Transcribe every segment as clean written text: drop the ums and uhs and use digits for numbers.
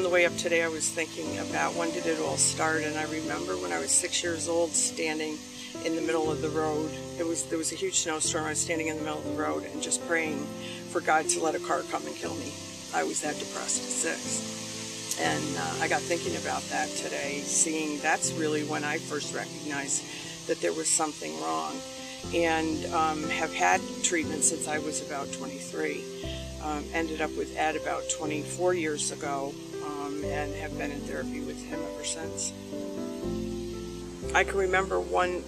On the way up today, I was thinking about when did it all start, and I remember when I was 6 years old, standing in the middle of the road. There was a huge snowstorm. I was standing in the middle of the road and just praying for God to let a car come and kill me. I was that depressed at 6. And I got thinking about that today, seeing that's really when I first recognized that there was something wrong. And have had treatment since I was about 23. Ended up with Ed about 24 years ago, and have been in therapy with him ever since. I can remember one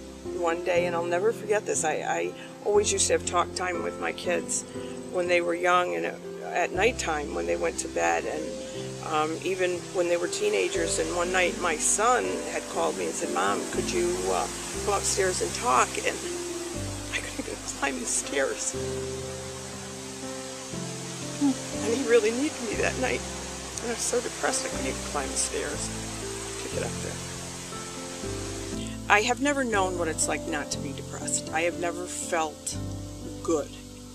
day, and I'll never forget this, I always used to have talk time with my kids when they were young and at nighttime when they went to bed, and even when they were teenagers. And one night my son had called me and said, "Mom, could you come upstairs and talk?" And I couldn't even climb the stairs. And he really needed me that night. And I was so depressed I couldn't even climb the stairs to get up there. I have never known what it's like not to be depressed. I have never felt good.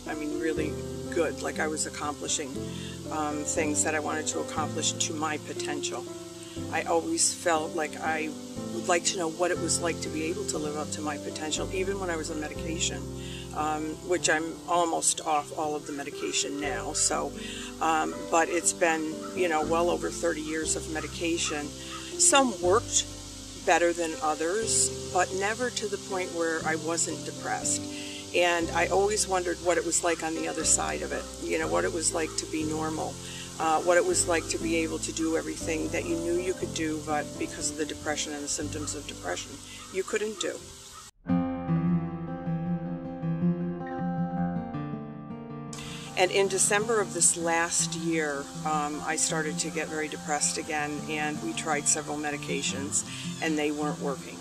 I mean, really good, like I was accomplishing things that I wanted to accomplish to my potential. I always felt like I would like to know what it was like to be able to live up to my potential, even when I was on medication, which I'm almost off all of the medication now. So, but it's been, well over 30 years of medication. Some worked better than others, but never to the point where I wasn't depressed. And I always wondered what it was like on the other side of it, what it was like to be normal, what it was like to be able to do everything that you knew you could do, but because of the depression and the symptoms of depression, you couldn't do. And in December of this last year, I started to get very depressed again, and we tried several medications, and they weren't working.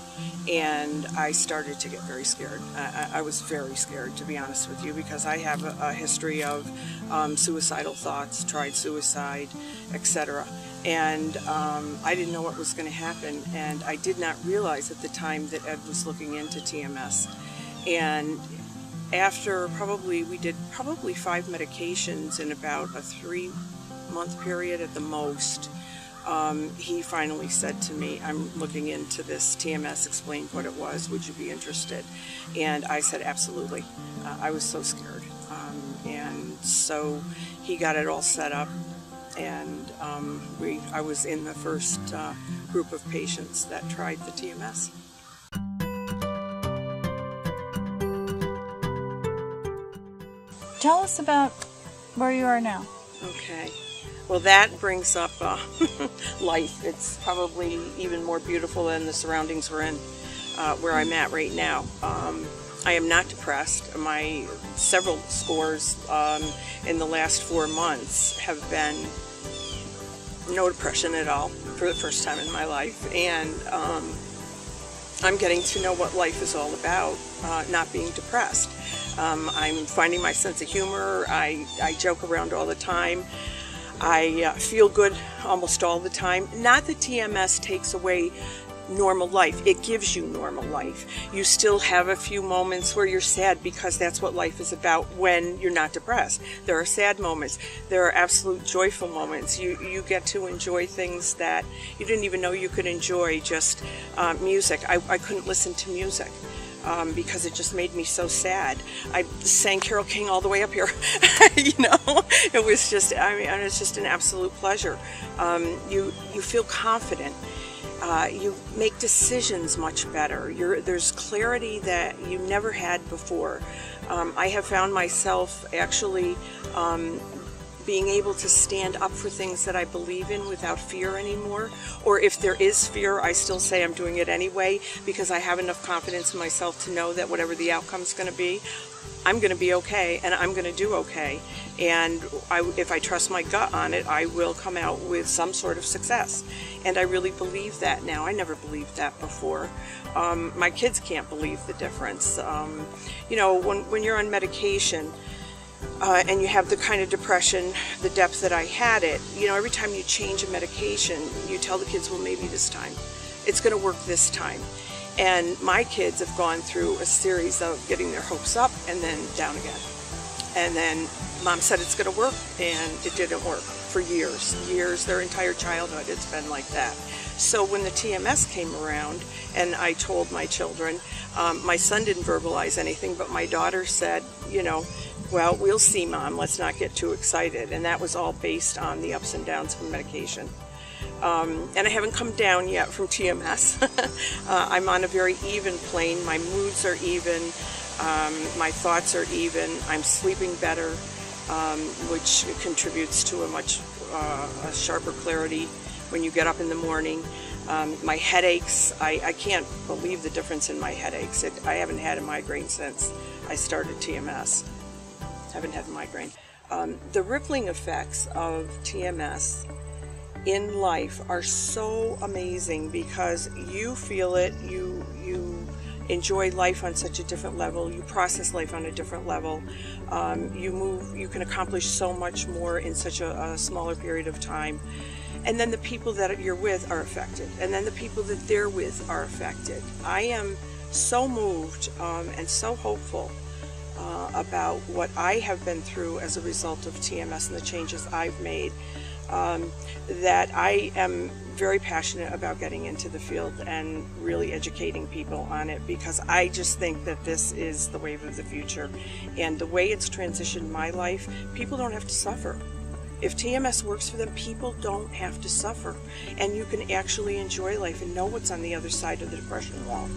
And I started to get very scared. I was very scared, to be honest with you, because I have a history of suicidal thoughts, tried suicide, etc. And I didn't know what was going to happen, and I did not realize at the time that Ed was looking into TMS. And after we did probably 5 medications in about a 3-month period at the most, he finally said to me, "I'm looking into this TMS, explained what it was, would you be interested?" And I said, absolutely. I was so scared. And so he got it all set up, and I was in the first group of patients that tried the TMS. Tell us about where you are now. Okay. Well, that brings up life. It's probably even more beautiful than the surroundings we're in, where I'm at right now. I am not depressed. My several scores in the last 4 months have been no depression at all for the first time in my life. And I'm getting to know what life is all about, not being depressed. I'm finding my sense of humor. I joke around all the time. I feel good almost all the time. Not that TMS takes away normal life. It gives you normal life. You still have a few moments where you're sad, because that's what life is about when you're not depressed. There are sad moments. There are absolute joyful moments. You get to enjoy things that you didn't even know you could enjoy, just music. I couldn't listen to music. Because it just made me so sad. I sang Carole King all the way up here. It was just, it's just an absolute pleasure. You feel confident. You make decisions much better. There's clarity that you never had before. I have found myself actually being able to stand up for things that I believe in without fear anymore. Or if there is fear, I still say I'm doing it anyway, because I have enough confidence in myself to know that whatever the outcome's going to be, I'm going to be okay, and I'm going to do okay. And if I trust my gut on it, I will come out with some sort of success. And I really believe that now. I never believed that before. My kids can't believe the difference. When you're on medication, and you have the kind of depression, the depth that I had it, every time you change a medication, you tell the kids, well, maybe this time. It's going to work this time. And my kids have gone through a series of getting their hopes up and then down again. And then Mom said it's going to work, and it didn't work. for years, their entire childhood. It's been like that. So when the TMS came around and I told my children, my son didn't verbalize anything, but my daughter said, you know, well, we'll see, Mom, let's not get too excited. And that was all based on the ups and downs from medication. And I haven't come down yet from TMS. I'm on a very even plane. My moods are even. My thoughts are even. I'm sleeping better, which contributes to a sharper clarity when you get up in the morning. My headaches, I can't believe the difference in my headaches. I haven't had a migraine since I started TMS. Haven't had a migraine. The rippling effects of TMS in life are so amazing because you feel it, you enjoy life on such a different level, you process life on a different level, you can accomplish so much more in such a smaller period of time. And then the people that you're with are affected, and then the people that they're with are affected. I am so moved and so hopeful about what I have been through as a result of TMS and the changes I've made, that I am very passionate about getting into the field and really educating people on it, because I just think that this is the wave of the future. And the way it's transitioned my life, people don't have to suffer. If TMS works for them, people don't have to suffer. And you can actually enjoy life and know what's on the other side of the depression wall.